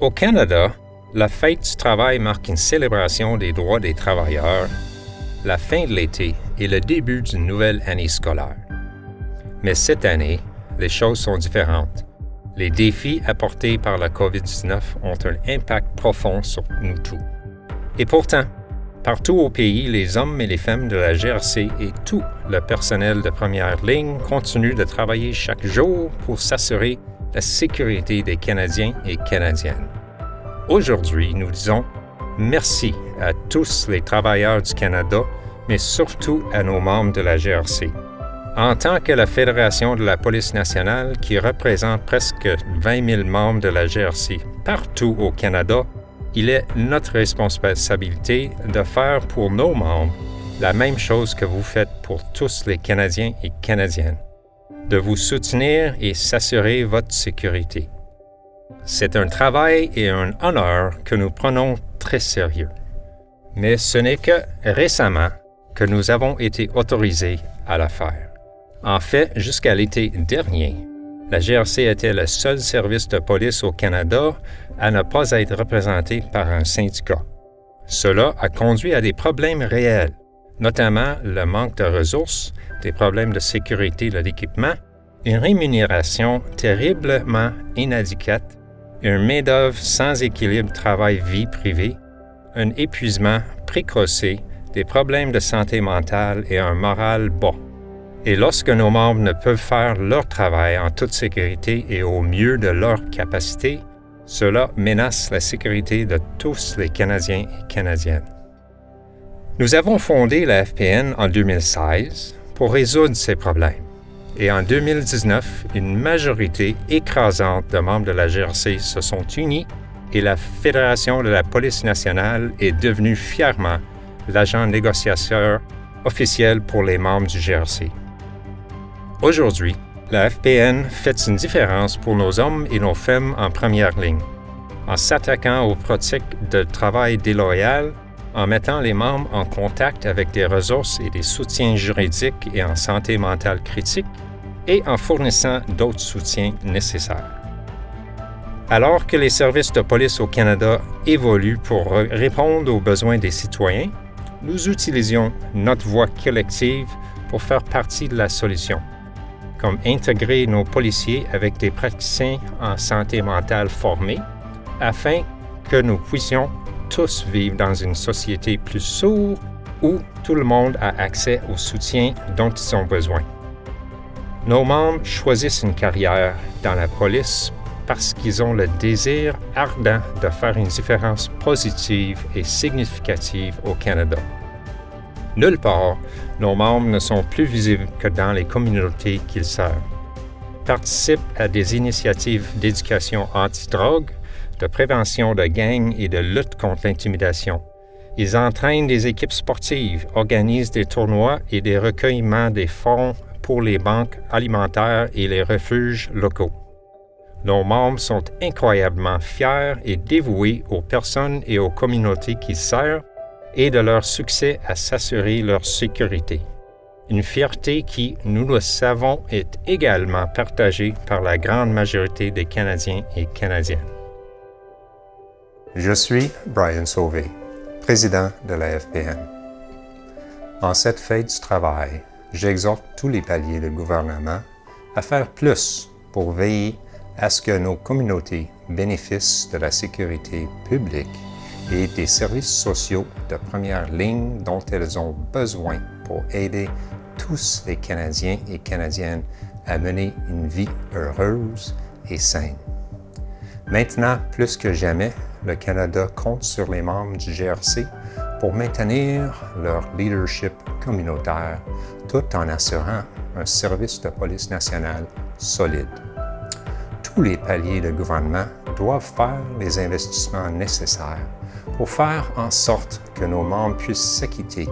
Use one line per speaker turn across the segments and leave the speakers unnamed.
Au Canada, la fête du travail marque une célébration des droits des travailleurs, la fin de l'été et le début d'une nouvelle année scolaire. Mais cette année, les choses sont différentes. Les défis apportés par la COVID-19 ont un impact profond sur nous tous. Et pourtant, partout au pays, les hommes et les femmes de la GRC et tout le personnel de première ligne continuent de travailler chaque jour pour s'assurer la sécurité des Canadiens et Canadiennes. Aujourd'hui, nous disons merci à tous les travailleurs du Canada, mais surtout à nos membres de la GRC. En tant que la Fédération de la Police nationale, qui représente presque 20 000 membres de la GRC partout au Canada, il est notre responsabilité de faire pour nos membres la même chose que vous faites pour tous les Canadiens et Canadiennes, de vous soutenir et s'assurer votre sécurité. C'est un travail et un honneur que nous prenons très sérieux. Mais ce n'est que récemment que nous avons été autorisés à le faire. En fait, jusqu'à l'été dernier, la GRC était le seul service de police au Canada à ne pas être représenté par un syndicat. Cela a conduit à des problèmes réels, notamment le manque de ressources, des problèmes de sécurité de l'équipement, une rémunération terriblement inadéquate, une main-d'œuvre sans équilibre travail-vie privée, un épuisement précoce, des problèmes de santé mentale et un moral bas. Et lorsque nos membres ne peuvent faire leur travail en toute sécurité et au mieux de leur capacité, cela menace la sécurité de tous les Canadiens et Canadiennes. Nous avons fondé la FPN en 2016 pour résoudre ces problèmes. Et en 2019, une majorité écrasante de membres de la GRC se sont unis et la Fédération de la Police nationale est devenue fièrement l'agent négociateur officiel pour les membres du GRC. Aujourd'hui, la FPN fait une différence pour nos hommes et nos femmes en première ligne, en s'attaquant aux pratiques de travail déloyales, en mettant les membres en contact avec des ressources et des soutiens juridiques et en santé mentale critique, et en fournissant d'autres soutiens nécessaires. Alors que les services de police au Canada évoluent pour répondre aux besoins des citoyens, nous utilisions notre voix collective pour faire partie de la solution, comme intégrer nos policiers avec des praticiens en santé mentale formés, afin que nous puissions tous vivre dans une société plus sûre où tout le monde a accès au soutien dont ils ont besoin. Nos membres choisissent une carrière dans la police parce qu'ils ont le désir ardent de faire une différence positive et significative au Canada. Nulle part, nos membres ne sont plus visibles que dans les communautés qu'ils servent. Participent à des initiatives d'éducation anti-drogue, de prévention de gangs et de lutte contre l'intimidation. Ils entraînent des équipes sportives, organisent des tournois et des recueillements des fonds pour les banques alimentaires et les refuges locaux. Nos membres sont incroyablement fiers et dévoués aux personnes et aux communautés qu'ils servent et de leur succès à s'assurer leur sécurité. Une fierté qui, nous le savons, est également partagée par la grande majorité des Canadiens et Canadiennes.
Je suis Brian Sauvé, président de la FPN. En cette fête du travail, j'exhorte tous les paliers de gouvernement à faire plus pour veiller à ce que nos communautés bénéficient de la sécurité publique et des services sociaux de première ligne dont elles ont besoin pour aider tous les Canadiens et Canadiennes à mener une vie heureuse et saine. Maintenant, plus que jamais, le Canada compte sur les membres du GRC pour maintenir leur leadership communautaire tout en assurant un service de police nationale solide. Tous les paliers de gouvernement doivent faire les investissements nécessaires pour faire en sorte que nos membres puissent s'acquitter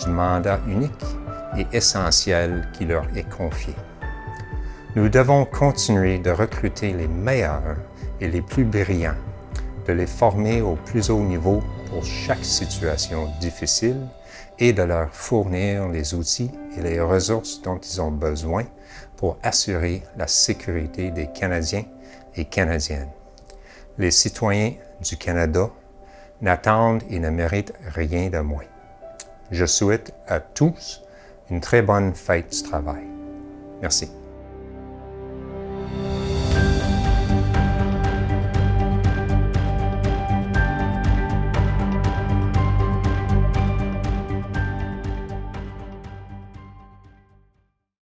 du mandat unique et essentiel qui leur est confié. Nous devons continuer de recruter les meilleurs et les plus brillants, de les former au plus haut niveau pour chaque situation difficile et de leur fournir les outils et les ressources dont ils ont besoin pour assurer la sécurité des Canadiens et Canadiennes. les citoyens du Canada n'attendent et ne méritent rien de moins. Je souhaite à tous une très bonne fête du travail. Merci.